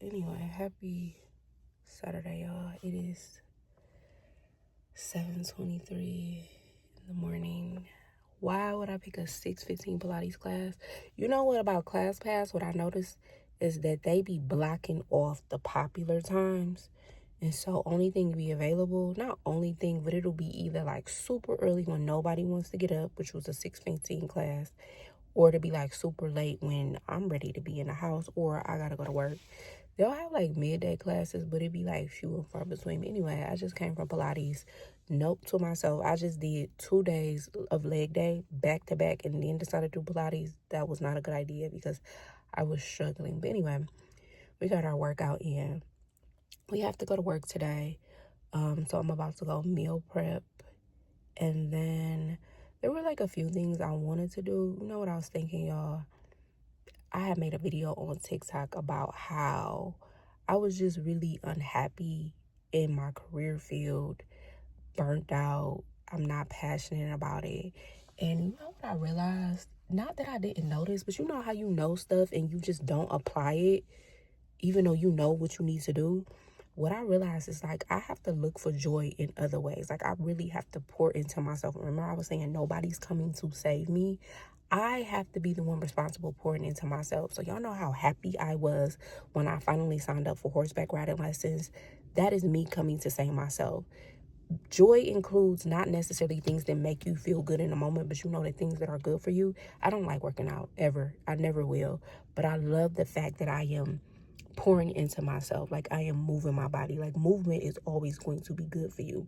Anyway, happy Saturday, y'all. It is 7:23 in the morning. Why would I pick a 6:15 Pilates class? You know what about ClassPass? What I noticed is that they be blocking off the popular times. And so only thing be available, not only thing, but it'll be either like super early when nobody wants to get up, which was a 6:15 class, or to be like super late when I'm ready to be in the house or I gotta go to work. They'll have like midday classes, but it'd be like few and far between. Anyway, I just came from Pilates. Nope to myself. I just did 2 days of leg day back to back and then decided to do Pilates. That was not a good idea because I was struggling. But anyway, we got our workout in. We have to go to work today. So I'm about to go meal prep. And then there were like a few things I wanted to do. You know what I was thinking, y'all? I had made a video on TikTok about how I was just really unhappy in my career field, burnt out. I'm not passionate about it. And you know what I realized? Not that I didn't notice, but you know how you know stuff and you just don't apply it, even though you know what you need to do? What I realized is like I have to look for joy in other ways. Like I really have to pour into myself. Remember I was saying nobody's coming to save me. I have to be the one responsible pouring into myself. So y'all know how happy I was when I finally signed up for horseback riding lessons. That is me coming to save myself. Joy includes not necessarily things that make you feel good in the moment, but you know the things that are good for you. I don't like working out ever. I never will. But I love the fact that I am pouring into myself. Like I am moving my body. Like movement is always going to be good for you.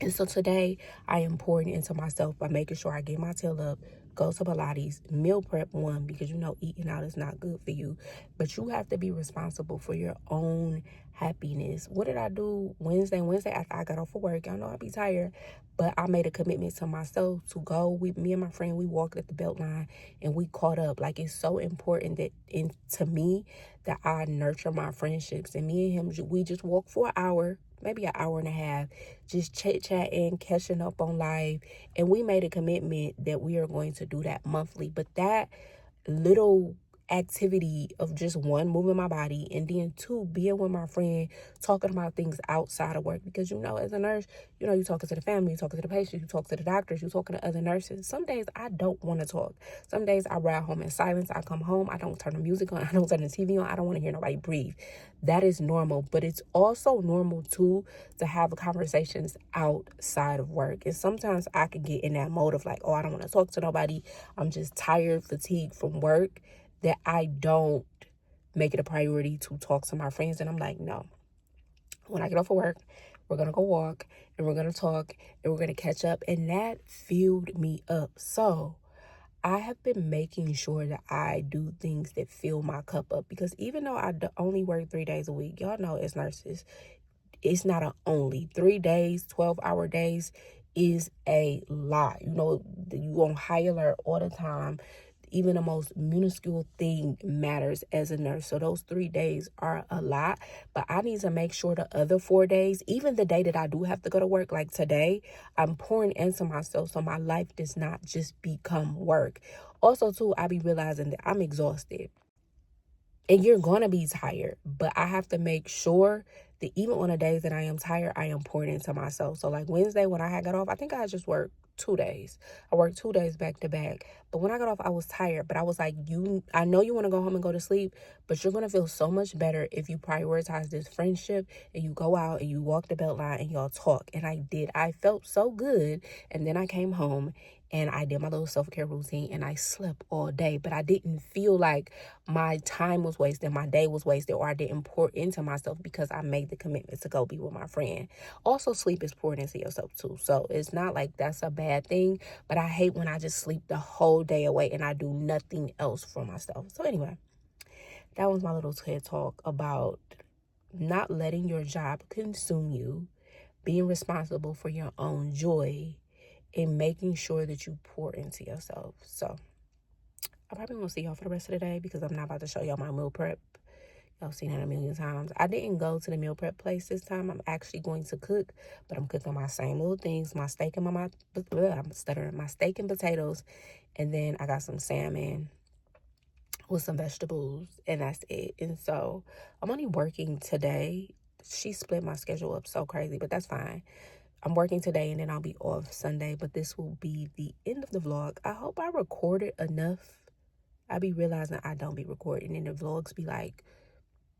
And so today I am pouring into myself by making sure I get my tail up, go to Pilates, meal prep one, because you know eating out is not good for you. But you have to be responsible for your own happiness. What did I do Wednesday? Wednesday after I got off of work, y'all know I'd be tired, but I made a commitment to myself to go. Me and my friend, we walked at the belt line and we caught up. Like it's so important that to me that I nurture my friendships. And me and him, we just walked for an hour, maybe an hour and a half, just chit-chatting, catching up on life. And we made a commitment that we are going to do that monthly. But that little activity of just one, moving my body, and then two, being with my friend, talking about things outside of work. Because you know, as a nurse, you know, you're talking to the family, you're talking to the patients, you talk to the doctors, you're talking to other nurses. Some days I don't want to talk. Some days I ride home in silence. I come home, I don't turn the music on, I don't turn the TV on, I don't want to hear nobody breathe. That is normal. But it's also normal too to have conversations outside of work. And sometimes I can get in that mode of like, oh, I don't want to talk to nobody, I'm just tired, fatigued from work, that I don't make it a priority to talk to my friends. And I'm like, no, when I get off of work, we're going to go walk and we're going to talk and we're going to catch up. And that filled me up. So I have been making sure that I do things that fill my cup up, because even though I only work 3 days a week, y'all know as nurses, it's not a only 3 days, 12-hour days is a lot. You know, you on high alert all the time. Even the most minuscule thing matters as a nurse. So those 3 days are a lot, but I need to make sure the other 4 days, even the day that I do have to go to work, like today, I'm pouring into myself so my life does not just become work. Also, too, I be realizing that I'm exhausted. And you're going to be tired, but I have to make sure that even on the days that I am tired, I am pouring into myself. So like Wednesday when I had got off, I think I just worked 2 days. I worked 2 days back to back. But when I got off, I was tired. But I was like, I know you want to go home and go to sleep, but you're going to feel so much better if you prioritize this friendship and you go out and you walk the belt line and y'all talk. And I did. I felt so good. And then I came home and I did my little self-care routine and I slept all day. But I didn't feel like my time was wasted, my day was wasted, or I didn't pour into myself because I made the commitment to go be with my friend. Also, sleep is pouring into yourself too. So it's not like that's a bad thing, but I hate when I just sleep the whole day away and I do nothing else for myself. So anyway, that was my little TED talk about not letting your job consume you, being responsible for your own joy, and making sure that you pour into yourself. So I probably won't see y'all for the rest of the day because I'm not about to show y'all my meal prep. Y'all seen it a million times. I didn't go to the meal prep place this time. I'm actually going to cook, but I'm cooking my same little things. My steak and I'm stuttering. My steak and potatoes, and then I got some salmon. with some vegetables, and that's it. And so I'm only working today. She split my schedule up so crazy, but that's fine. I'm working today and then I'll be off Sunday, but this will be the end of the vlog. I hope I recorded enough. I be realizing I don't be recording, and the vlogs be like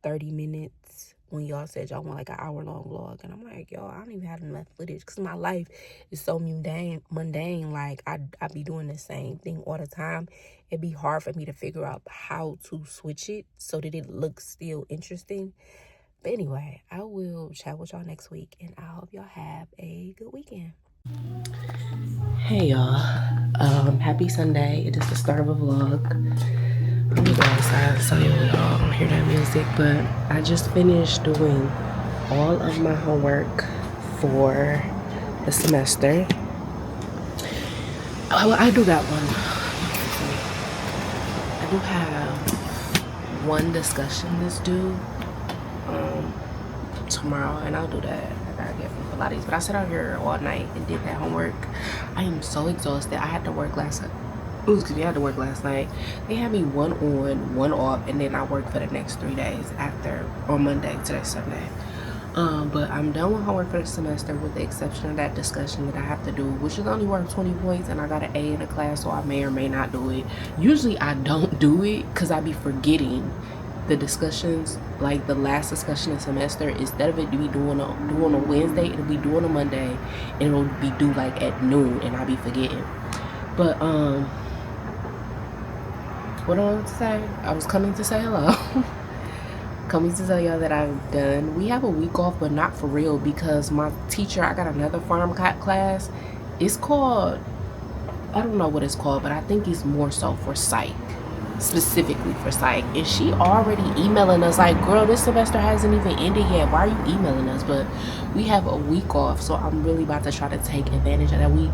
30 minutes when y'all said y'all want like an hour-long vlog. And I'm like, yo, I don't even have enough footage because my life is so mundane. Like, I be doing the same thing all the time. It'd be hard for me to figure out how to switch it so that it looks still interesting. But anyway, I will chat with y'all next week, and I hope y'all have a good weekend. Hey y'all, happy Sunday. It is the start of a vlog. Let me go outside so y'all don't hear that music, but I just finished doing all of my homework for the semester. Oh, I do got one. I do have one discussion that's due tomorrow, and I'll do that. I gotta get from Pilates, but I sat out here all night and did that homework. I am so exhausted. I had to work last night. I had to work last night. They had me one on, one off, and then I worked for the next 3 days after, on Monday, today's Sunday. But I'm done with homework for the semester with the exception of that discussion that I have to do, which is only worth 20 points, and I got an A in the class, so I may or may not do it. Usually I don't do it because I be forgetting the discussions. Like the last discussion of the semester, instead of it be due on a Wednesday, it'll be due on a Monday, and it'll be due like at noon, and I be forgetting. But what do I want to say? I was coming to say hello. Coming to tell y'all that I'm done. We have a week off, but not for real, because my teacher, I got another farm class. It's called, I don't know what it's called, but I think it's more so for psych, specifically for psych. And she already emailing us like, girl, this semester hasn't even ended yet. Why are you emailing us? But we have a week off, so I'm really about to try to take advantage of that week.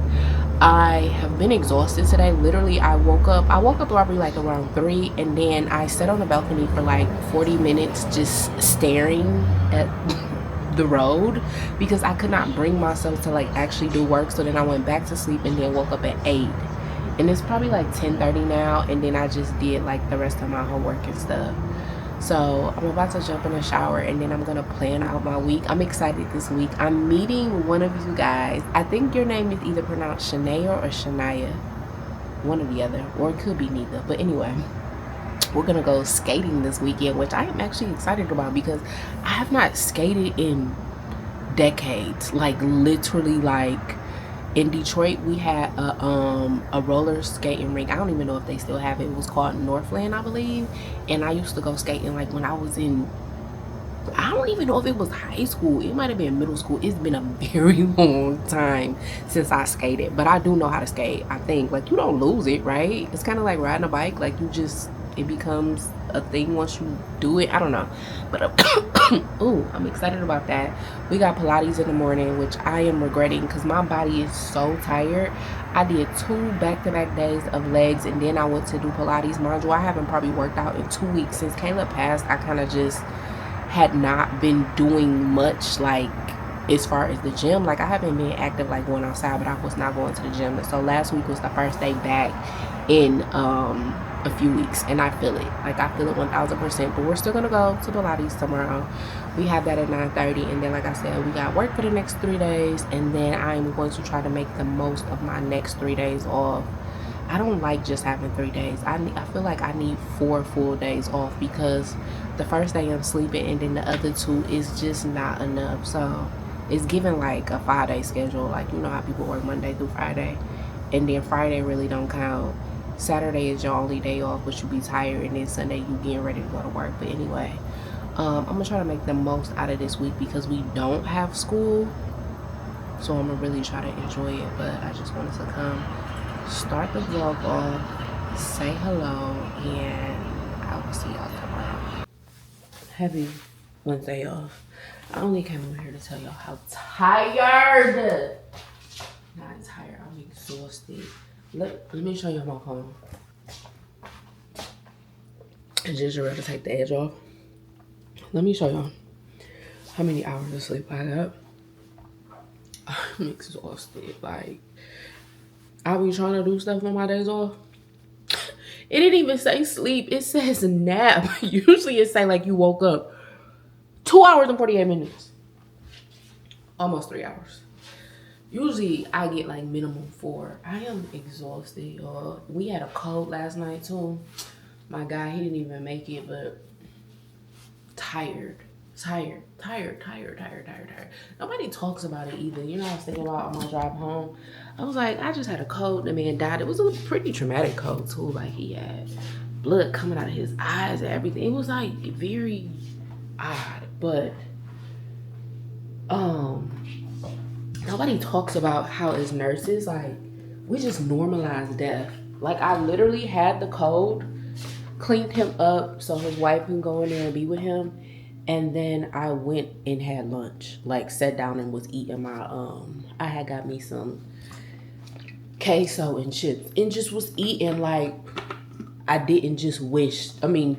I have been exhausted today. Literally, I woke up probably like around 3, and then I sat on the balcony for like 40 minutes just staring at the road because I could not bring myself to like actually do work. So then I went back to sleep and then woke up at 8, and it's probably like 10:30 now, and then I just did like the rest of my homework and stuff. So I'm about to jump in the shower, and then I'm gonna plan out my week. I'm excited this week. I'm meeting one of you guys. I think your name is either pronounced Shania or Shania, one or the other, or it could be neither. But anyway, we're gonna go skating this weekend, which I am actually excited about because I have not skated in decades. Like literally, like in Detroit, we had a roller skating rink. I don't even know if they still have it. It was called Northland, I believe. And I used to go skating like when I was in, I don't even know if it was high school. It might have been middle school. It's been a very long time since I skated. But I do know how to skate, I think. Like, you don't lose it, right? It's kind of like riding a bike. Like, you just, it becomes a thing once you do it. I don't know. But, ooh, I'm excited about that. We got Pilates in the morning, which I am regretting because my body is so tired. I did 2 back-to-back days of legs, and then I went to do Pilates. Mind you, I haven't probably worked out in 2 weeks. Since Caleb passed, I kind of just had not been doing much, like as far as the gym. Like I haven't been active like going outside, but I was not going to the gym. And so last week was the first day back in a few weeks, and I feel it. Like I feel it 1000%. But we're still gonna go to Pilates tomorrow. We have that at 9:30, and then like I said, we got work for the next 3 days, and then I'm going to try to make the most of my next 3 days off. I don't like just having 3 days. I feel like I need 4 full days off because the first day I'm sleeping, and then the other 2 is just not enough. So it's given like a 5-day schedule. Like, you know how people work Monday through Friday, and then Friday really don't count. Saturday is your only day off, but you be tired, and then Sunday you getting ready to go to work. But anyway, I'm gonna try to make the most out of this week because we don't have school, so I'm gonna really try to enjoy it. But I just wanted to come start the vlog off, say hello, and I will see y'all tomorrow. Happy Wednesday, y'all. I only came over here to tell y'all how tired. Not tired, I'm exhausted. Let me show you my phone. And ginger ale to take the edge off. Let me show y'all how many hours of sleep I got. I'm exhausted. Like, I be trying to do stuff on my days off, It didn't even say sleep. It says nap. Usually it say like you woke up 2 hours and 48 minutes. Almost 3 hours. Usually I get like minimum 4. I am exhausted, y'all. We had a cold last night too. My guy, he didn't even make it, but tired. Nobody talks about it either. You know, I was thinking about on my drive home. I was like, I just had a cold. The man died. It was a pretty traumatic cold too. Like he had blood coming out of his eyes and everything. It was like very odd. But nobody talks about how as nurses, like, we just normalize death. Like I literally had the cold, cleaned him up so his wife can go in there and be with him. And then I went and had lunch, like sat down and was eating my, I had got me some queso and chips and just was eating like I didn't just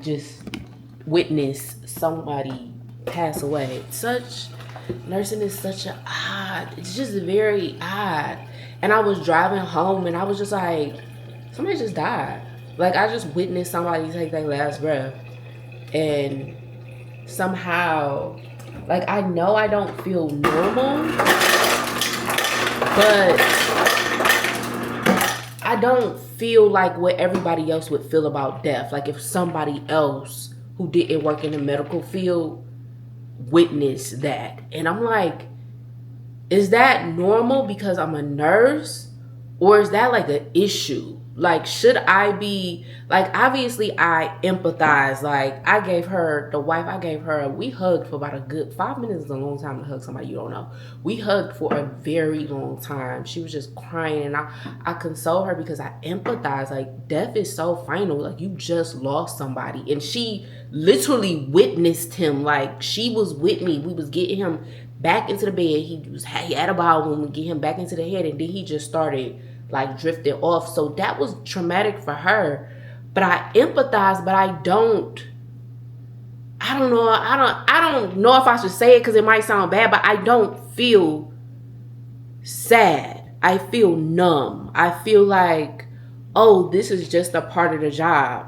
just witness somebody pass away. Nursing is such it's just very odd. And I was driving home and I was just like, somebody just died. Like I just witnessed somebody take their last breath. And somehow, like I know I don't feel normal, but I don't feel like what everybody else would feel about death. Like if somebody else who didn't work in the medical field witnessed that. And I'm like, is that normal because I'm a nurse? Or is that like an issue? Like, should I be, like, obviously I empathize. Like, I gave her, we hugged for about a good 5 minutes is a long time to hug somebody you don't know. We hugged for a very long time. She was just crying and I console her because I empathize. Like, death is so final. Like, you just lost somebody. And she literally witnessed him. Like, she was with me. We was getting him back into the bed. He had a bowel when we get him back into the head, and then he just started like drifted off. So that was traumatic for her. But I empathize, but I don't know. I don't know if I should say it because it might sound bad, but I don't feel sad. I feel numb. I feel like, oh, this is just a part of the job.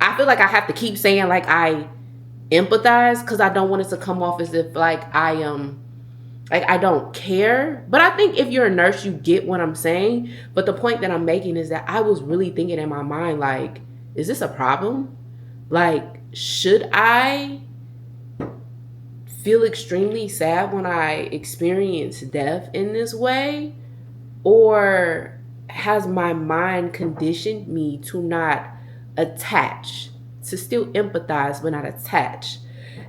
I feel like I have to keep saying like I empathize because I don't want it to come off as if like I am like I don't care. But I think if you're a nurse, you get what I'm saying. But the point that I'm making is that I was really thinking in my mind, like, is this a problem? Like, should I feel extremely sad when I experience death in this way? Or has my mind conditioned me to not attach, to still empathize but not attach?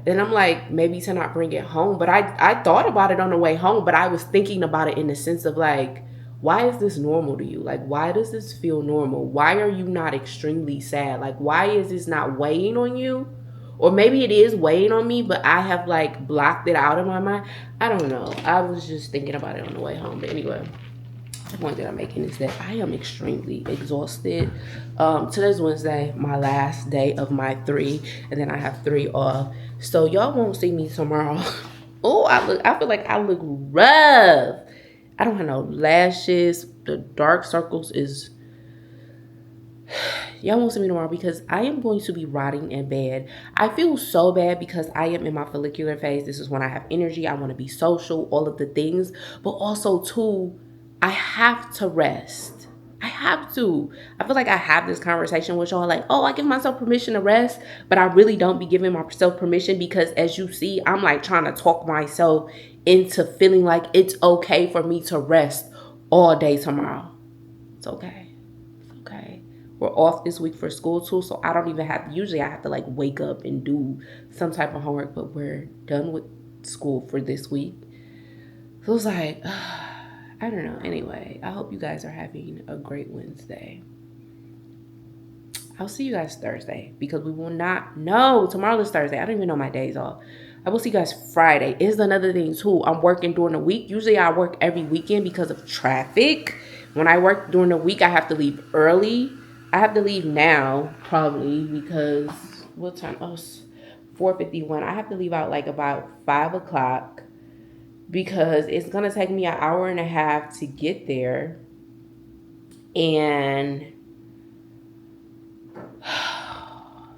And I'm like, maybe to not bring it home. But I thought about it on the way home, but I was thinking about it in the sense of like, why is this normal to you? Like, why does this feel normal? Why are you not extremely sad? Like, why is this not weighing on you? Or maybe it is weighing on me, but I have like blocked it out of my mind. I don't know. I was just thinking about it on the way home. But anyway, the point that I'm making is that I am extremely exhausted. Today's Wednesday, my last day of my 3, and then I have 3 off. So y'all won't see me tomorrow. Oh, I feel like I look rough. I don't have no lashes. The dark circles is, y'all won't see me tomorrow because I am going to be rotting in bed. I feel so bad because I am in my follicular phase. This is when I have energy. I want to be social, all of the things. But also, too, I have to rest. I have to. I feel like I have this conversation with y'all like, oh, I give myself permission to rest. But I really don't be giving myself permission because as you see, I'm like trying to talk myself into feeling like it's okay for me to rest all day tomorrow. It's okay. It's okay. We're off this week for school too, so I don't even have, usually I have to like wake up and do some type of homework, but we're done with school for this week. So it's like, I don't know. Anyway, I hope you guys are having a great Wednesday. I'll see you guys Thursday because we will not, no, tomorrow is Thursday. I don't even know my days off. I will see you guys Friday. Is another thing too. I'm working during the week. Usually I work every weekend because of traffic. When I work during the week, I have to leave early. I have to leave now probably because what time? Oh, 4:51. I have to leave out like about 5 o'clock because it's going to take me an hour and a half to get there. And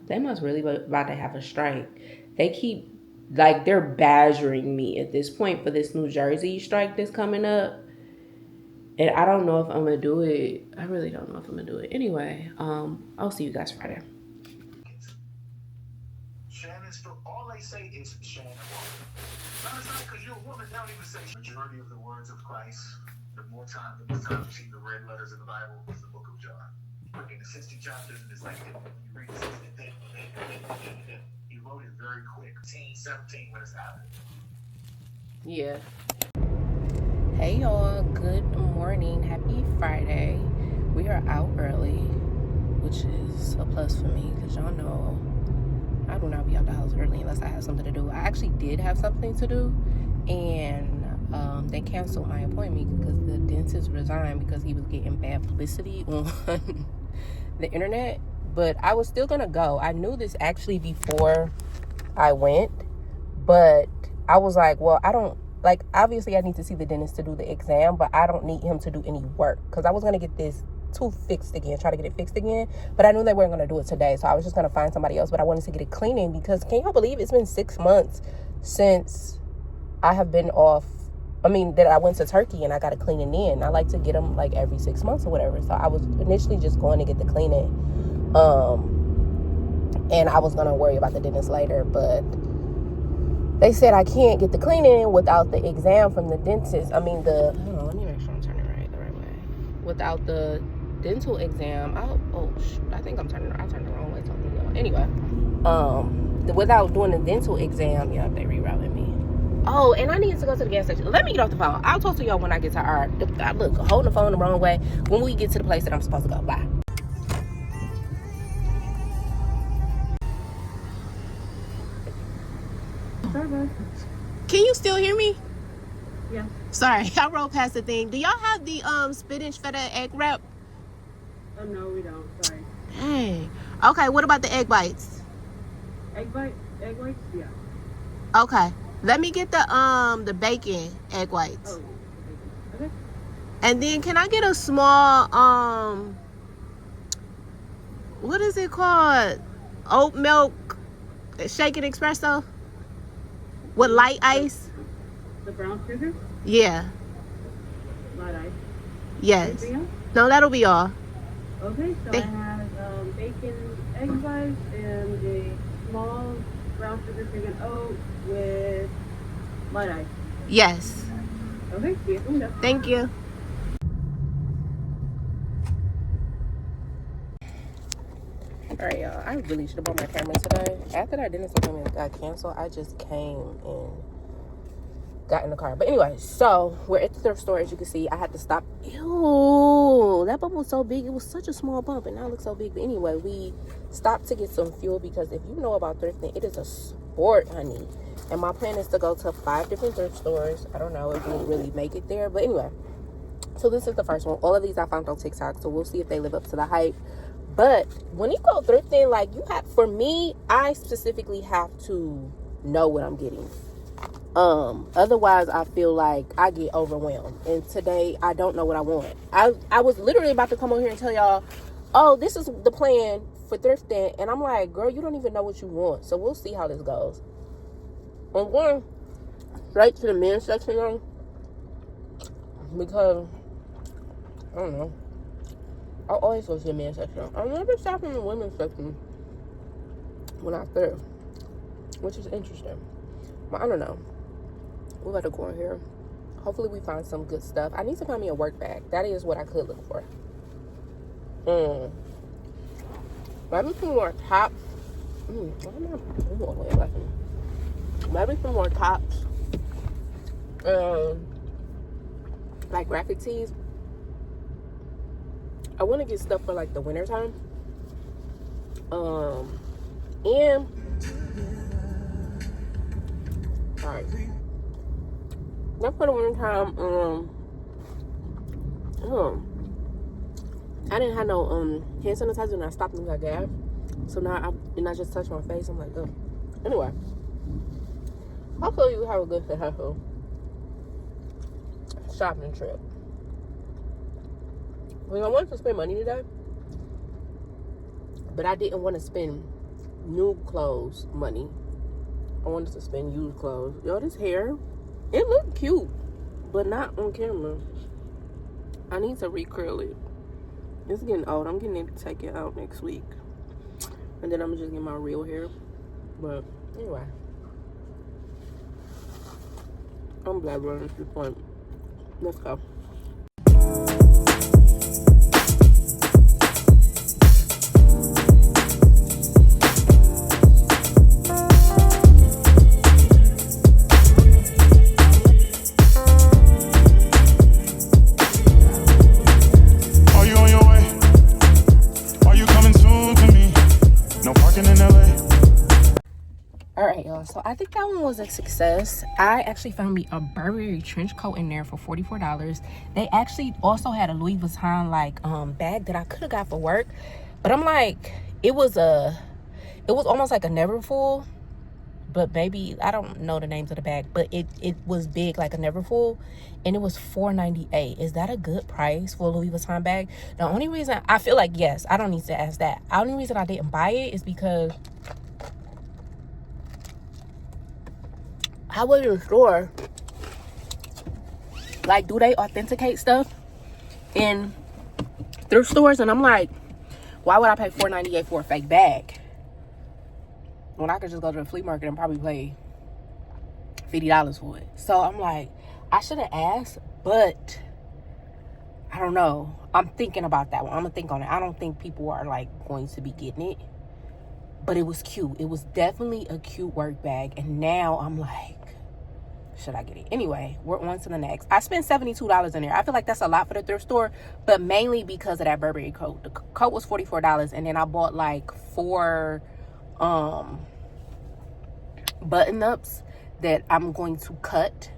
They must really be about to have a strike. They keep, like, they're badgering me at this point for this New Jersey strike that's coming up. And I don't know if I'm gonna do it. I really don't know if I'm gonna do it. Anyway, I'll see you guys Friday. Shannon's all they say is Shannon. No, it's not because you're a woman. They don't even say majority of the words of Christ. The more times you see the red letters in the Bible is the book of John. In the 60 chapters, and it's like when you read the 60, he wrote it very quick. 17 when it's happening. Yeah. Hey y'all, good morning. Happy Friday. We are out early, which is a plus for me because y'all know I do not be out the house early unless I have something to do. I actually did have something to do, and they canceled my appointment because the dentist resigned because he was getting bad publicity on the internet. But I was still gonna go. I knew this actually before I went, but I was like, well, I don't, like, obviously I need to see the dentist to do the exam, but I don't need him to do any work because I was gonna get this tooth fixed again, try to get it fixed again, but I knew they weren't gonna do it today, so I was just gonna find somebody else. But I wanted to get it cleaning because can y'all believe it's been 6 months since I have been off, that I went to Turkey and I got a cleaning in. I like to get them like every 6 months or whatever, so I was initially just going to get the cleaning, and I was gonna worry about the dentist later, but they said I can't get the cleaning without the exam from the dentist. Hold on, let me make sure I'm turning the right way. Without the dental exam, I think I turned the wrong way talking to y'all. Anyway, without doing the dental exam, yeah, they rerouted me. Oh, and I need to go to the gas station. Let me get off the phone. I'll talk to y'all when I get to our, look, holding the phone the wrong way when we get to the place that I'm supposed to go. Bye. Can you still hear me? Yeah. Sorry, I rolled past the thing. Do y'all have the spinach feta egg wrap? No, we don't. Sorry. Dang. Okay, what about the egg bites? Egg whites? Yeah. Okay. Let me get the bacon egg whites. Oh, okay. And then can I get a small what is it called? Oat milk shaken espresso with light ice? The brown sugar? Yeah. Light ice. Yes. Anything else? No, that'll be all. Okay, so I have bacon egg whites and a small brown sugar shaken oat with light ice. Yes. Okay, see you soon. Thank you. Alright, y'all, I really should have bought my camera today. After that dentist appointment got canceled, I just came and got in the car. But anyway, so we're at the thrift store. As you can see, I had to stop. Ew, that bump was so big. It was such a small bump, and now it looks so big. But anyway, we stopped to get some fuel because if you know about thrifting, it is a sport, honey. And my plan is to go to 5 different thrift stores. I don't know if we'll really make it there, but anyway. So this is the first one. All of these I found on TikTok, so we'll see if they live up to the hype. But when you go thrifting, like, you have, for me, I specifically have to know what I'm getting. Otherwise I feel like I get overwhelmed. And today I don't know what I want. I was literally about to come on here and tell y'all, oh, this is the plan for thrifting. And I'm like, girl, you don't even know what you want. So we'll see how this goes. I'm going straight to the men's section though, because I don't know. I always go to the men's section. I never shop in the women's section when I thrift, which is interesting. But I don't know. We're about to go in here. Hopefully we find some good stuff. I need to find me a work bag. That is what I could look for. Maybe some more tops. Maybe some more tops. Like graphic tees. I want to get stuff for like the winter time. And sorry. Not for the winter time. I didn't have no hand sanitizer and I stopped and got gas. So now I just touched my face. I'm like, ugh. Anyway. Hopefully you have a good successful shopping trip. When I wanted to spend money today, But I didn't want to spend new clothes money. I wanted to spend used clothes. Yo, this hair, it looked cute, but not on camera. I need to recurl it. It's getting old. I'm getting it to take it out next week. And then I'm just getting my real hair. But anyway. I'm glad we're on this point. Let's go. So I think that one was a success. I actually found me a Burberry trench coat in there for $44. They actually also had a Louis Vuitton like bag that I could have got for work, but I'm like, it was almost like a Neverfull, but maybe I don't know the names of the bag, but it was big like a Neverfull, and it was $4.98. Is that a good price for a Louis Vuitton bag? The only reason I feel like, yes, I don't need to ask that. The only reason I didn't buy it is because I was in the store. Like, do they authenticate stuff in thrift stores? And I'm like, why would I pay $4.98 for a fake bag when I could just go to the flea market and probably pay $50 for it? So I'm like, I should have asked, but I don't know. I'm thinking about that one. I'm gonna think on it. I don't think people are like going to be getting it, but it was cute. It was definitely a cute work bag. And now I'm like, should I get it? Anyway, we're on to the next. I spent $72 in there. I feel like that's a lot for the thrift store, but mainly because of that Burberry coat. The coat was $44, and then I bought like 4 button-ups that I'm going to cut.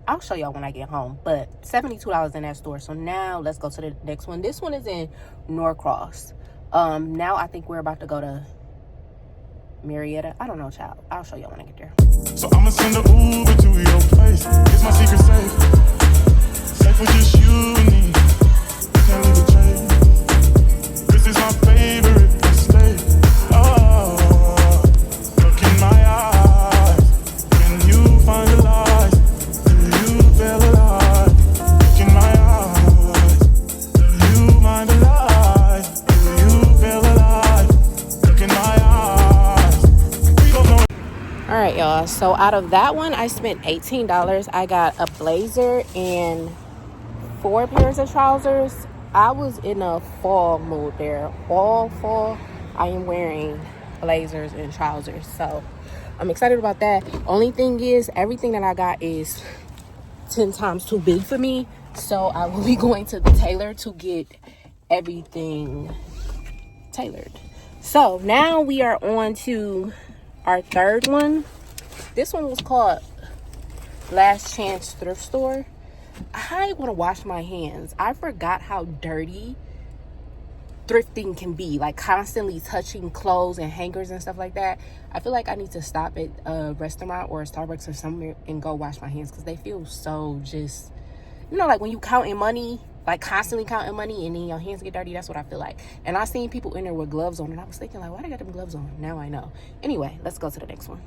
I'll show y'all when I get home, but $72 in that store. So now let's go to the next one. This one is in Norcross. Now I think we're about to go to Marietta. I don't know, child. I'll show y'all when I get there. So I'ma send an Uber to your place. It's my secret safe. Safe for just you and me. You can't leave a trace. This is my favorite mistake. Oh, look in my eyes. Can you find the lies? Do you feel alive? Look in my eyes. Do you mind the lies? Do you feel alive? Look in my eyes. We don't know. All right, y'all. So out of that one, I spent $18. I got a blazer and 4 pairs of trousers. I was in a fall mood there. All fall, I am wearing blazers and trousers. So I'm excited about that. Only thing is, everything that I got is 10 times too big for me. So I will be going to the tailor to get everything tailored. So now we are on to our third one. This one was called Last Chance Thrift Store. I want to wash my hands. I forgot how dirty thrifting can be, like constantly touching clothes and hangers and stuff like that. I feel like I need to stop at a restaurant or a Starbucks or somewhere and go wash my hands, because they feel so just, you know, like when you counting money, like constantly counting money and then your hands get dirty. That's what I feel like. And I seen people in there with gloves on, and I was thinking like, why they got them gloves on? Now I know. Anyway, let's go to the next one.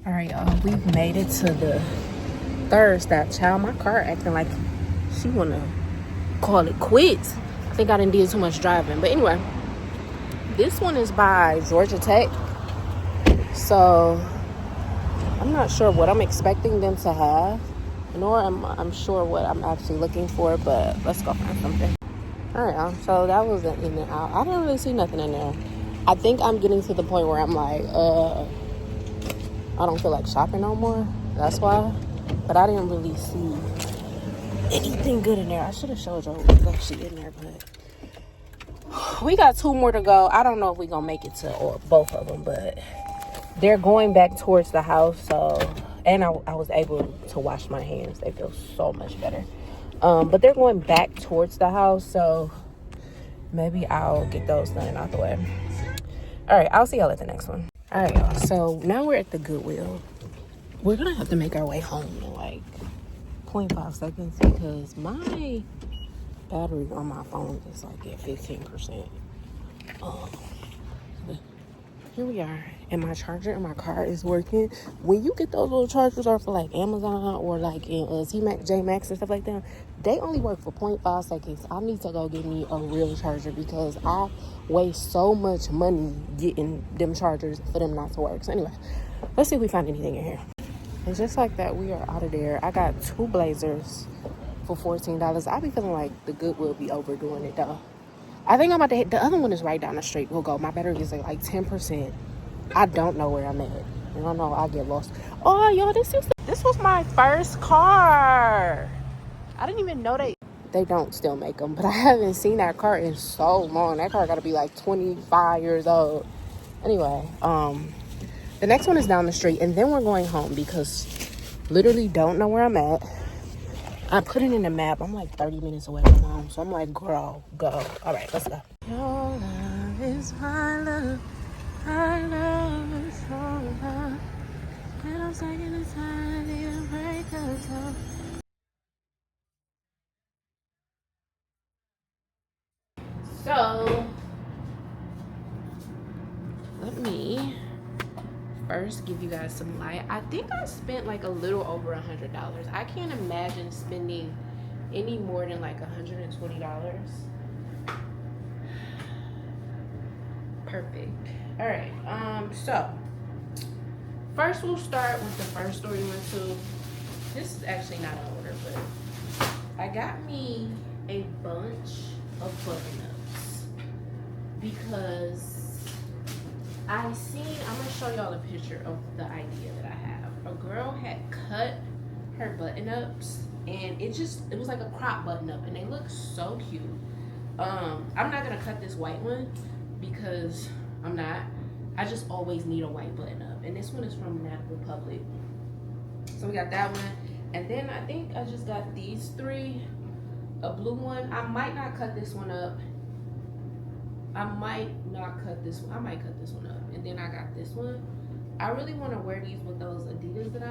All right, y'all, we've made it to the third stop. Child, my car acting like she wanna call it quits. I think I done did too much driving. But anyway, this one is by Georgia Tech. So I'm not sure what I'm expecting them to have, nor I'm sure what I'm actually looking for, but let's go find something. All right, y'all, so that was an in and out. I didn't really see nothing in there. I think I'm getting to the point where I'm like, I don't feel like shopping no more. That's why. But I didn't really see anything good in there. I should have showed y'all what was actually in there, but we got 2 more to go. I don't know if we're gonna make it to both of them, but they're going back towards the house. So, and I was able to wash my hands. They feel so much better. But they're going back towards the house, so maybe I'll get those done out the way. All right, I'll see y'all at the next one. All right, y'all, so now we're at the Goodwill. We're gonna have to make our way home in like 0.5 seconds because my battery on my phone is like at 15%. here we are, and my charger in my car is working. When you get those little chargers off of like Amazon or like in J-Max and stuff like that, they only work for 0.5 seconds. I need to go get me a real charger because I waste so much money getting them chargers for them not to work. So anyway, let's see if we find anything in here. And just like that, we are out of there. I got 2 blazers for $14. I be feeling like the Goodwill be overdoing it though. I think I'm about to hit, the other one is right down the street. We'll go. My battery is like 10%. I don't know where I'm at. I don't know. I get lost. Oh, y'all, this was my first car. I didn't even know they don't still make them, but I haven't seen that car in so long. That car got to be like 25 years old. Anyway, the next one is down the street, and then we're going home because literally don't know where I'm at. I put it in the map. I'm like 30 minutes away from home, so I'm like, girl, go. All right, let's go. Your love is my love. I love is so love. And I'm taking the time to break us up. So, let me first give you guys some light. I think I spent like a little over $100. I can't imagine spending any more than like $120. Perfect. All right, so first we'll start with the first store we went to. This is actually not an order, but I got me a bunch of button-ups because I'm gonna show y'all a picture of the idea that I have. A girl had cut her button-ups and it was like a crop button-up and they look so cute. I'm not gonna cut this white one because I just always need a white button-up, and this one is from Banana Republic. So we got that one, and then I think I just got these 3. A blue one. I might not cut this one up. I might cut this one up. And then I got this one. I really want to wear these with those Adidas that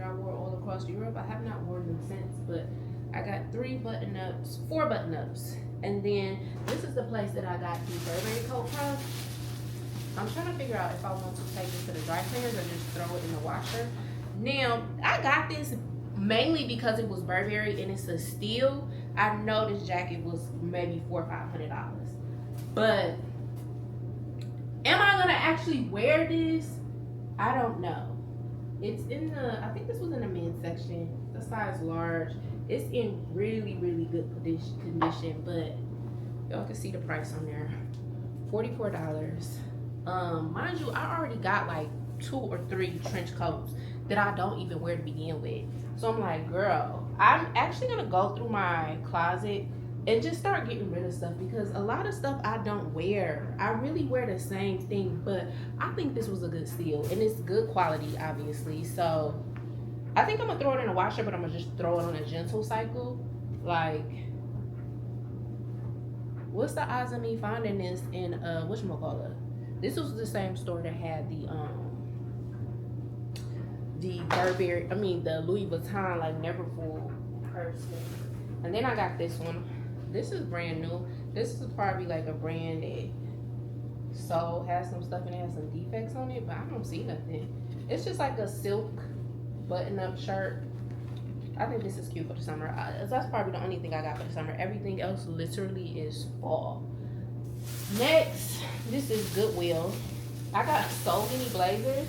I wore all across Europe. I have not worn them since, but I got 4 button-ups. And then this is the place that I got the Burberry coat from. I'm trying to figure out if I want to take it to the dry cleaners or just throw it in the washer. Now, I got this mainly because it was Burberry and it's a steal. I know this jacket was maybe $400 or $500. But am I gonna actually wear this? I don't know. It's in I think this was in the men's section, the size large. It's in really, really good condition, but y'all can see the price on there. $44. Mind you, I already got like 2 or 3 trench coats that I don't even wear to begin with. So I'm like, girl, I'm actually gonna go through my closet and just start getting rid of stuff because a lot of stuff I don't wear. I really wear the same thing, but I think this was a good steal and it's good quality, obviously. So I think I'm gonna throw it in a washer, but I'm gonna just throw it on a gentle cycle. Like, what's the odds of me finding this in whatchamacallit? This was the same store that had the Burberry, the Louis Vuitton like Neverfull purse. And then I got this one. This is brand new. This is probably like a brand that has some stuff in it, has some defects on it, but I don't see nothing. It's just like a silk button-up shirt. I think this is cute for the summer. That's probably the only thing I got for the summer. Everything else literally is fall. Next, this is Goodwill. I got so many blazers.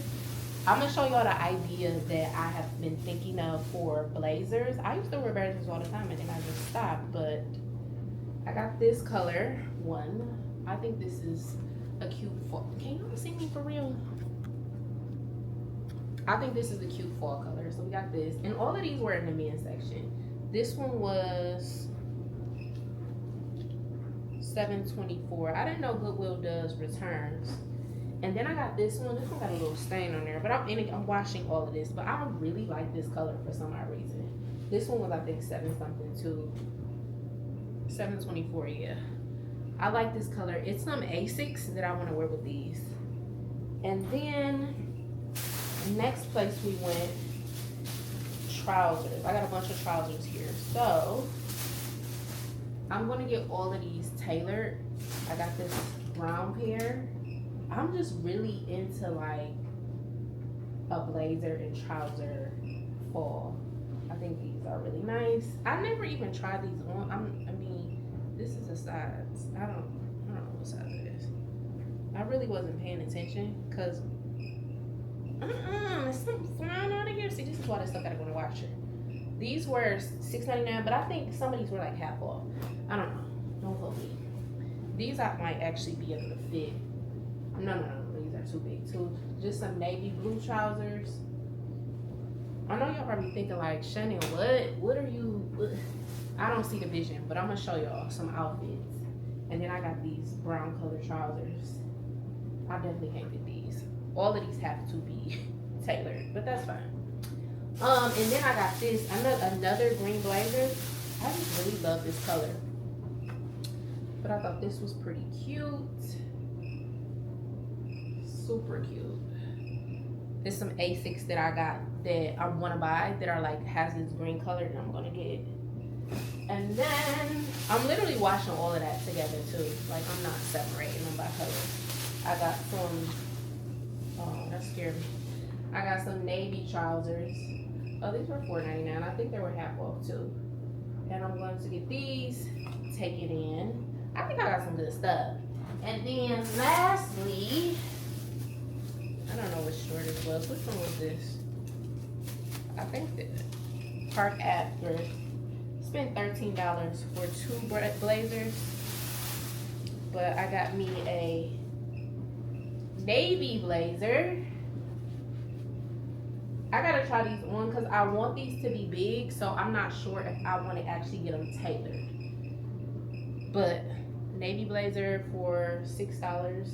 I'm gonna show y'all the idea that I have been thinking of for blazers. I used to wear blazers all the time and then I just stopped, but I got this color one. I think this is a cute fall. Can y'all see me for real? I think this is a cute fall color. So we got this, and all of these were in the men's section. This one was $7.24. I didn't know Goodwill does returns. And then I got this one. This one got a little stain on there, but I'm washing all of this. But I really like this color for some odd reason. This one was, I think, $7 something too. $7.24, yeah. I like this color. It's some Asics that I want to wear with these. And then next place we went, trousers. I got a bunch of trousers here. So I'm gonna get all of these tailored. I got this brown pair. I'm just really into like a blazer and trouser fall. I think these are really nice. I never even tried these on. I mean, this is a size. I don't know what size it is. I really wasn't paying attention because there's something flying out of here. See, this is why this stuff gotta go to washer. These were $6.99, but I think some of these were like half off. I don't know. Don't quote me. These I might actually be able to fit. No. These are too big too. Just some navy blue trousers. I know y'all probably thinking like, Shannon, what are you? I don't see the vision, but I'm gonna show y'all some outfits. And then I got these brown colored trousers. I definitely can't fit these. All of these have to be tailored, but that's fine. And then I got this another green blazer. I just really love this color, but I thought this was pretty cute. Super cute. There's some Asics that I got that I want to buy that are like has this green color that I'm gonna get. And then I'm literally washing all of that together too. Like I'm not separating them by color. I got some. Oh, that scared me. I got some navy trousers. Oh, these were $4.99. I think they were half off too. And I'm going to get these, take it in. I think I got some good stuff. And then lastly, I don't know which store this was. Which one was this? I think that Park Ave Thrift. Spent $13 for 2 blazers. But I got me a navy blazer. I gotta try these on because I want these to be big, so I'm not sure if I want to actually get them tailored. But navy blazer for $6, $7,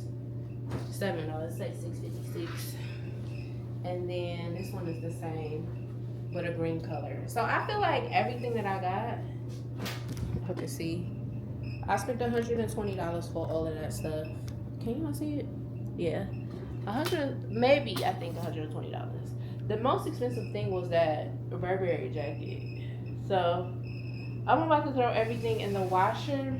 let's say $6.56. And then this one is the same, but a green color. So I feel like everything that I got, I can see, I spent $120 for all of that stuff. Can you not see it? Yeah, maybe I think $120. The most expensive thing was that Burberry jacket. So I'm about to throw everything in the washer,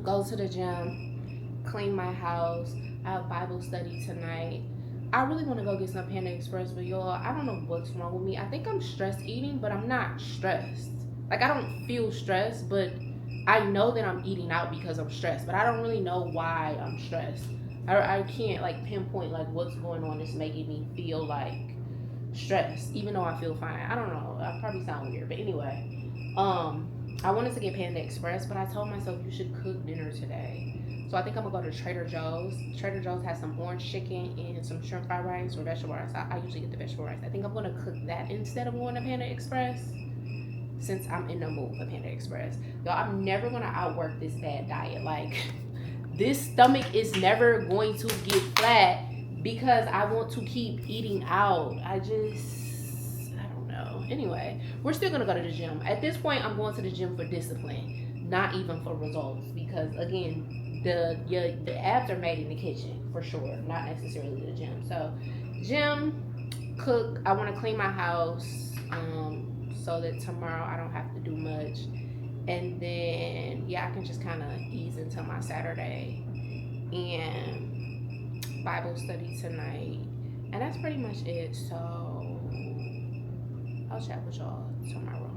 go to the gym, clean my house. I have Bible study tonight. I really want to go get some Panda Express, but y'all, I don't know what's wrong with me. I think I'm stress eating, but I'm not stressed. Like I don't feel stressed, but I know that I'm eating out because I'm stressed, but I don't really know why I'm stressed. I can't like pinpoint like what's going on that's making me feel like stressed, even though I feel fine. I don't know. I probably sound weird, but anyway, I wanted to get Panda Express, but I told myself you should cook dinner today. So I think I'm gonna go to Trader Joe's. Trader Joe's has some orange chicken and some shrimp fried rice or vegetable rice. I usually get the vegetable rice. I think I'm gonna cook that instead of going to Panda Express, since I'm in the mood for Panda Express. Y'all, I'm never gonna outwork this bad diet. Like, this stomach is never going to get flat because I want to keep eating out. I don't know. Anyway, we're still gonna go to the gym. At this point, I'm going to the gym for discipline, not even for results, because again, the abs are made in the kitchen for sure, not necessarily the gym. So gym, cook. I want to clean my house so that tomorrow I don't have to do much, and then I can just kind of ease into my Saturday and Bible study tonight, and that's pretty much it. So I'll chat with y'all tomorrow.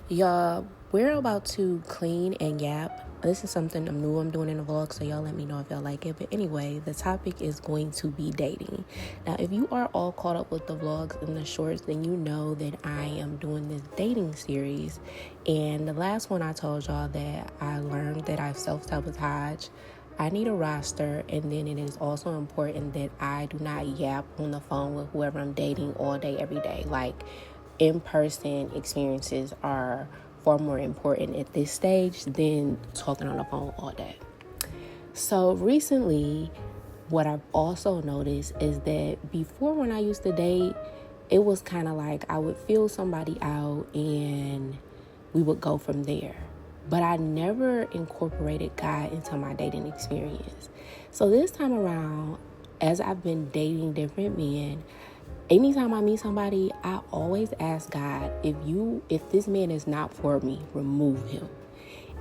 Y'all, we're about to clean and yap. This is something new I'm doing in the vlog, so y'all let me know if y'all like it. But anyway, the topic is going to be dating. Now, if you are all caught up with the vlogs and the shorts, then you know that I am doing this dating series. And the last one I told y'all that I learned that I self-sabotage. I need a roster, and then it is also important that I do not yap on the phone with whoever I'm dating all day, every day. Like, in-person experiences are far more important at this stage than talking on the phone all day. So recently, what I've also noticed is that before, when I used to date, it was kind of like I would feel somebody out and we would go from there. But I never incorporated God into my dating experience. So this time around, as I've been dating different men, anytime I meet somebody, I always ask God, if this man is not for me, remove him.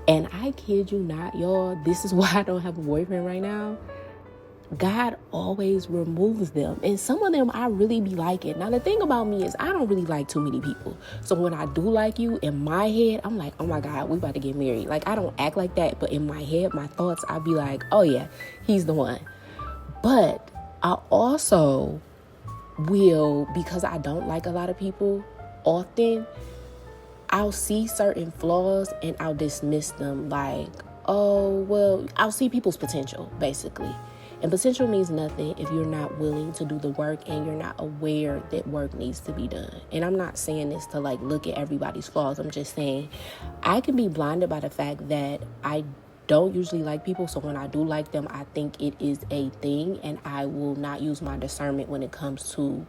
And I kid you not, y'all, this is why I don't have a boyfriend right now. God always removes them. And some of them I really be liking. Now, the thing about me is I don't really like too many people. So when I do like you, in my head, I'm like, oh my God, we about to get married. Like, I don't act like that. But in my head, my thoughts, I'd be like, oh yeah, he's the one. But I also will, because I don't like a lot of people, often I'll see certain flaws and I'll dismiss them like, oh, well, I'll see people's potential, basically. And potential means nothing if you're not willing to do the work and you're not aware that work needs to be done. And I'm not saying this to like look at everybody's flaws. I'm just saying I can be blinded by the fact that I don't usually like people. So when I do like them, I think it is a thing, and I will not use my discernment when it comes to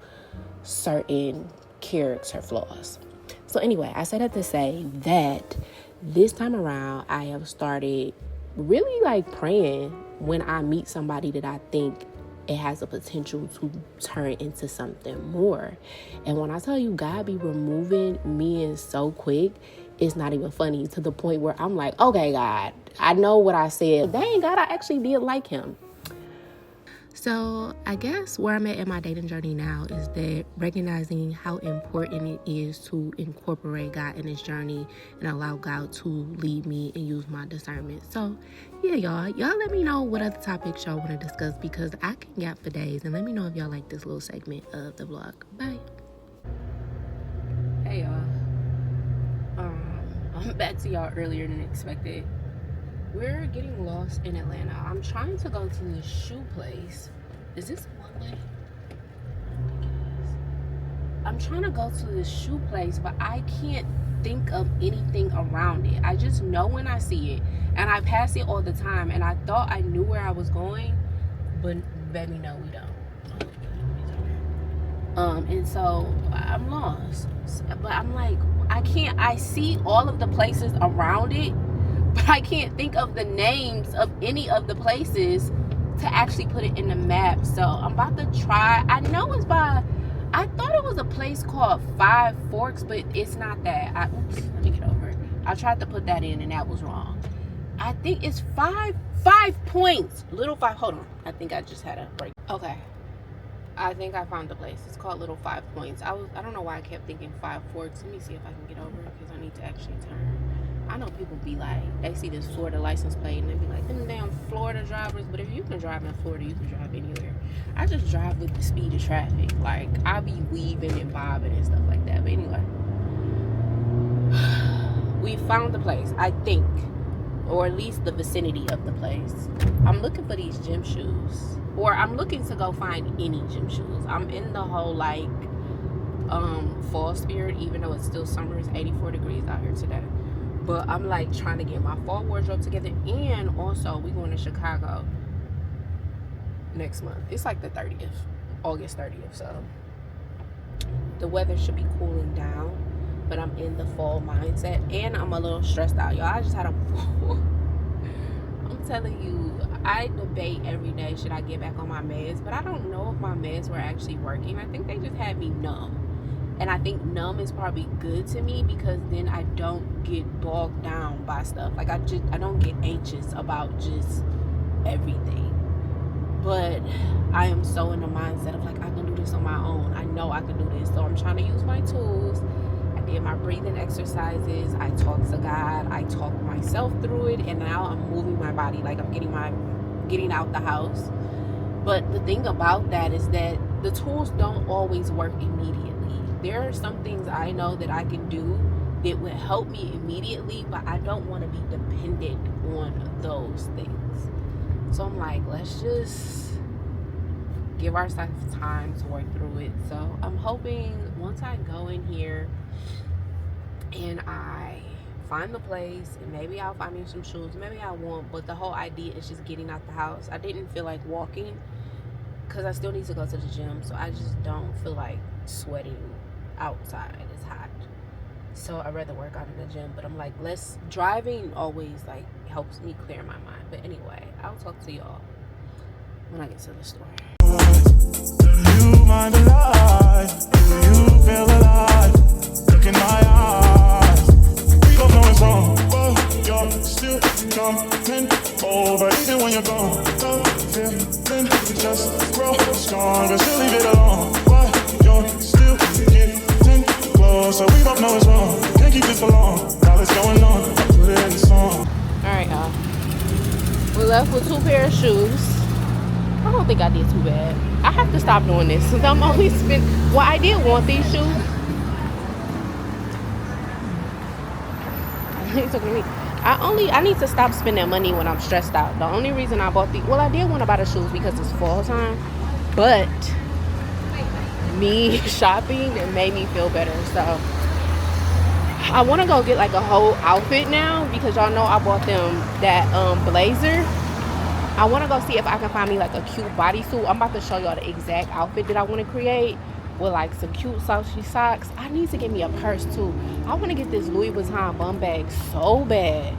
certain character flaws. So anyway, I said that to say that this time around, I have started really like praying when I meet somebody that I think it has a potential to turn into something more. And when I tell you God be removing men so quick, it's not even funny, to the point where I'm like, okay, God, I know what I said. Dang, God, I actually did like him. So I guess where I'm at in my dating journey now is that recognizing how important it is to incorporate God in this journey and allow God to lead me and use my discernment. So yeah, y'all let me know what other topics y'all want to discuss, because I can gap for days, and let me know if y'all like this little segment of the vlog. Bye. Hey y'all. I'm back to y'all earlier than expected. We're getting lost in Atlanta. I'm trying to go to this shoe place. Is this one way? I'm trying to go to this shoe place, but I can't think of anything around it. I just know when I see it, and I pass it all the time, and I thought I knew where I was going, but baby, no, we don't. And so I'm lost. But I'm like, I see all of the places around it, but I can't think of the names of any of the places to actually put it in the map. So I'm about to try. I know it's by, I thought it was a place called Five Forks, but it's not that. Oops, let me get over it. I tried to put that in and that was wrong. I think it's five points. Little Five, hold on. I think I just had a break. Okay. I think I found the place. It's called Little 5 Points. I don't know why I kept thinking Five Forks. Let me see if I can get over it, because I need to actually turn. I know people be like, they see this Florida license plate and they be like, them damn Florida drivers. But if you can drive in Florida, you can drive anywhere. I just drive with the speed of traffic. Like, I be weaving and bobbing and stuff like that. But anyway, we found the place, I think, or at least the vicinity of the place. I'm looking for these gym shoes, or I'm looking to go find any gym shoes. I'm in the whole like fall spirit, even though it's still summer. It's 84 degrees out here today. But I'm like trying to get my fall wardrobe together. And also, we're going to Chicago next month. It's like the 30th, August 30th. So the weather should be cooling down, but I'm in the fall mindset, and I'm a little stressed out, y'all. I just had a I'm telling you, I debate every day, should I get back on my meds? But I don't know if my meds were actually working. I think they just had me numb. And I think numb is probably good to me, because then I don't get bogged down by stuff. Like, I don't get anxious about just everything. But I am so in the mindset of like, I can do this on my own. I know I can do this. So I'm trying to use my tools. I did my breathing exercises. I talked to God. I talked myself through it. And now I'm moving my body. Like, I'm getting out the house. But the thing about that is that the tools don't always work immediately. There are some things I know that I can do that would help me immediately, but I don't want to be dependent on those things. So I'm like, let's just give ourselves time to work through it. So I'm hoping once I go in here and I find the place, and maybe I'll find me some shoes, maybe I won't, but the whole idea is just getting out the house. I didn't feel like walking because I still need to go to the gym, so I just don't feel like sweating outside. It's hot, so I'd rather work out in the gym. But I'm like, driving always like helps me clear my mind. But anyway, I'll talk to y'all when I get to the store. Do you mind alive? Do you feel alive? Look in my eyes. We both know it's wrong, but you're still jumping over, even when you're gone. The feeling just grow stronger. Still leave it alone, but you're still getting closer. We both know it's wrong. Can't keep this for long. Now it's going on. I put it in the song. Alright, y'all. We're left with 2 pair of shoes. I don't think I did too bad. I have to stop doing this since I'm always spending. Well, I did want these shoes. He's talking to me. I need to stop spending money when I'm stressed out. The only reason I bought well, I did want to buy the shoes because it's fall time, but me shopping, it made me feel better. So I want to go get like a whole outfit now because y'all know I bought them that blazer. I want to go see if I can find me like a cute bodysuit. I'm about to show y'all the exact outfit that I want to create with like some cute slouchy socks. I need to get me a purse too. I want to get this Louis Vuitton bum bag so bad,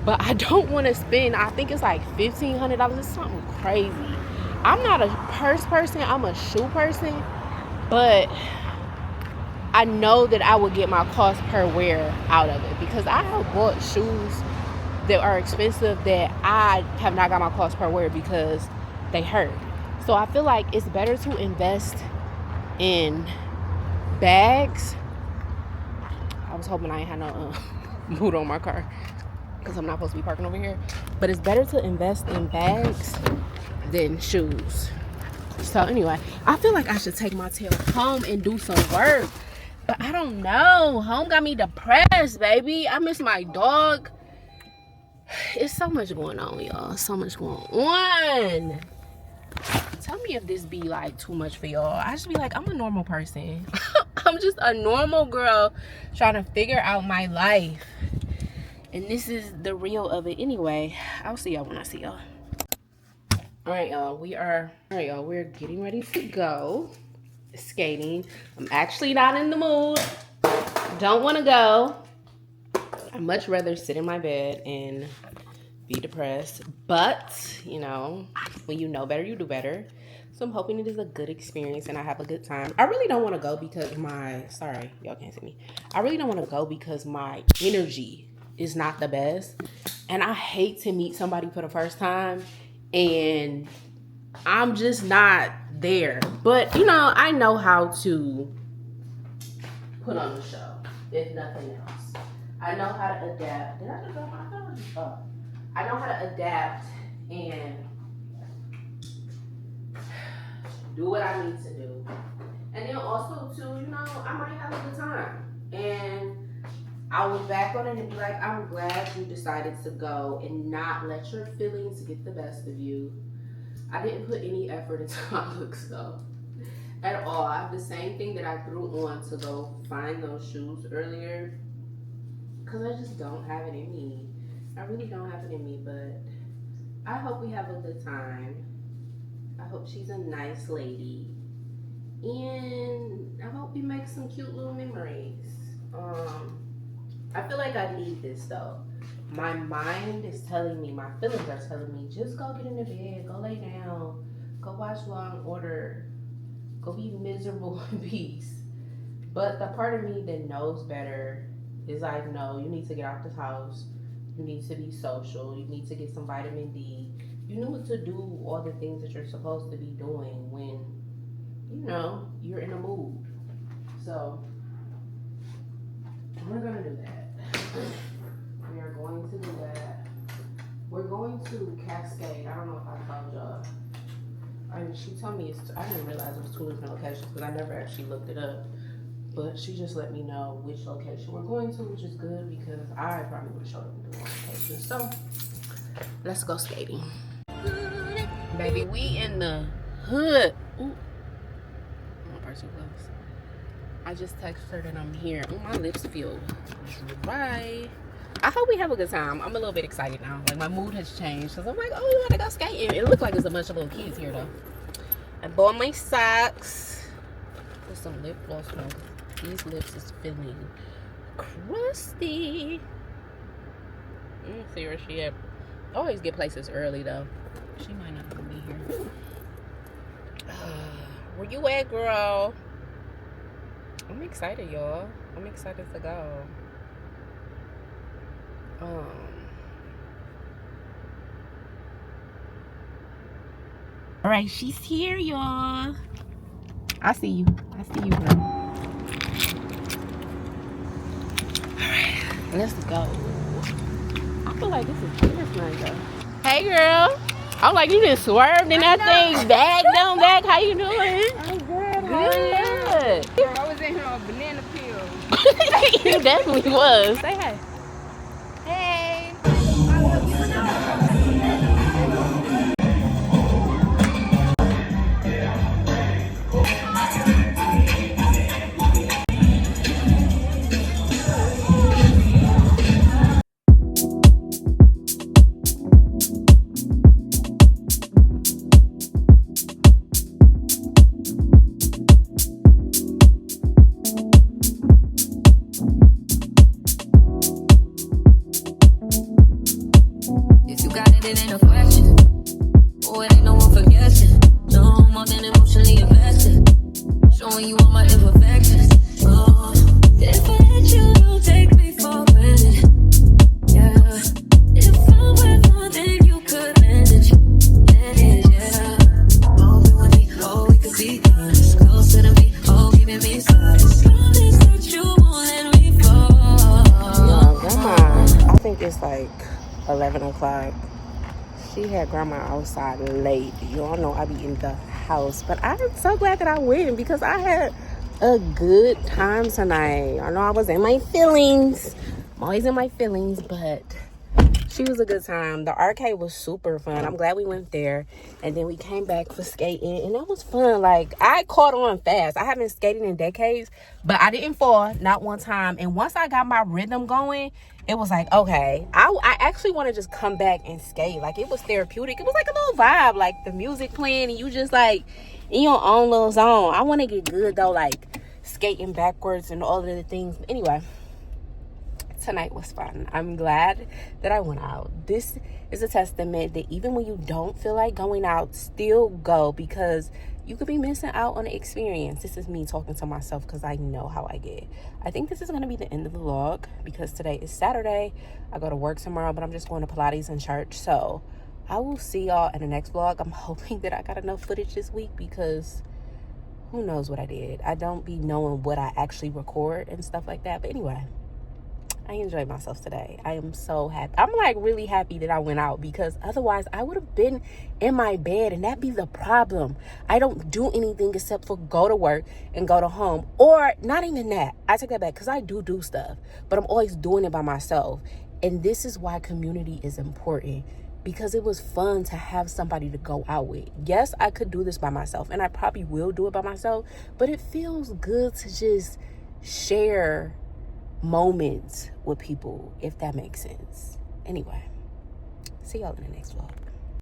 but I don't want to spend, I think it's like $1,500. It's something crazy. I'm not a purse person, I'm a shoe person, but I know that I would get my cost per wear out of it because I have bought shoes that are expensive that I have not got my cost per wear because they hurt. So I feel like it's better to invest in bags. I was hoping I ain't had no boot on my car because I'm not supposed to be parking over here. But it's better to invest in bags than shoes. So anyway, I feel like I should take my tail home and do some work. But I don't know. Home got me depressed, baby. I miss my dog. It's so much going on, y'all. So much going on. Tell me if this be like too much for y'all. I just be like, I'm a normal person. I'm just a normal girl trying to figure out my life. And this is the real of it anyway. I'll see y'all when I see y'all. Alright, y'all. We're getting ready to go skating. I'm actually not in the mood. Don't want to go. I'd much rather sit in my bed and be depressed. But, you know, when you know better, you do better. So I'm hoping it is a good experience and I have a good time. I really don't want to go because sorry, y'all can't see me. I really don't want to go because my energy is not the best. And I hate to meet somebody for the first time and I'm just not there. But, you know, I know how to put on the show, if nothing else. I know how to adapt. Did I just go? I know how to adapt and do what I need to do. And then also, too, you know, I might have a good time. And I was back on it and be like, I'm glad you decided to go and not let your feelings get the best of you. I didn't put any effort into my looks, though, at all. I have the same thing that I threw on to go find those shoes earlier because I just don't have it in me. I really don't have it in me, but I hope we have a good time. I hope she's a nice lady. And I hope we make some cute little memories. I feel like I need this though. My mind is telling me, my feelings are telling me, just go get in the bed, go lay down, go watch Law and Order, go be miserable in peace. But the part of me that knows better is like, no, you need to get out this house. You need to be social. You need to get some vitamin D. You need to do all the things that you're supposed to be doing when, you know, you're in a mood. So, we're going to do that. We are going to do that. We're going to Cascade. I don't know if I told y'all. I mean, she told me, I didn't realize it was 2 different locations because I never actually looked it up. But she just let me know which location we're going to, which is good because I probably would have showed up in the wrong location. So, let's go skating. Baby, we in the hood. Ooh. My purse is close. I just texted her that I'm here. Oh, my lips feel dry. I hope we have a good time. I'm a little bit excited now. Like, my mood has changed because I'm like, oh, we want to go skating. It looks like there's a bunch of little kids here, though. I bought my socks. Put some lip gloss on. These lips is feeling crusty. Let me see where she at. I always get places early, though. She might not even be here. Where you at, girl? I'm excited, y'all. I'm excited to go. All right, she's here, y'all. I see you, bro. All right, let's go. I feel like this is business night, though. Hey, girl. I'm like, you just swerved in that thing back, down back. How you doing? I'm good. Good. Girl, I was in here on banana peels. You definitely was. Say hey. Hey. If you got it, it ain't a question. Oh, it ain't no one for guessing. No more than emotionally invested. Showing you all my imperfections. Oh, if I let you, don't take me for granted. Yeah. If I were more than you could manage. Yeah. Oh, be with me. Oh, we could be honest. Closer to me. Oh, giving me signs. Promise that you won't let me fall. Yo, grandma, I think it's like 11 o'clock. She had grandma outside late. You all know I be in the house. But I'm so glad that I went because I had a good time tonight. I know I was in my feelings. I'm always in my feelings, but she was a good time. The arcade was super fun. I'm glad we went there. And then we came back for skating, and that was fun. Like, I caught on fast. I haven't skated in decades, but I didn't fall, not one time. And once I got my rhythm going, it was like, okay, I actually want to just come back and skate. Like, it was therapeutic. It was like a little vibe, like the music playing, and you just like in your own little zone. I want to get good though, like skating backwards and all of the things. Anyway, tonight was fun. I'm glad that I went out. This is a testament that even when you don't feel like going out, still go, because you could be missing out on the experience. This is me talking to myself because I know how I get. I think this is going to be the end of the vlog because today is Saturday. I go to work tomorrow, but I'm just going to Pilates and church. So I will see y'all in the next vlog. I'm hoping that I got enough footage this week because who knows what I did. I don't be knowing what I actually record and stuff like that. But anyway, I enjoyed myself today. I am so happy. I'm like really happy that I went out because otherwise I would have been in my bed, and that'd be the problem. I don't do anything except for go to work and go to home, or not even that. I take that back because I do stuff, but I'm always doing it by myself. And this is why community is important, because it was fun to have somebody to go out with. Yes, I could do this by myself, and I probably will do it by myself, but it feels good to just share moments with people, if that makes sense. Anyway, see y'all in the next vlog.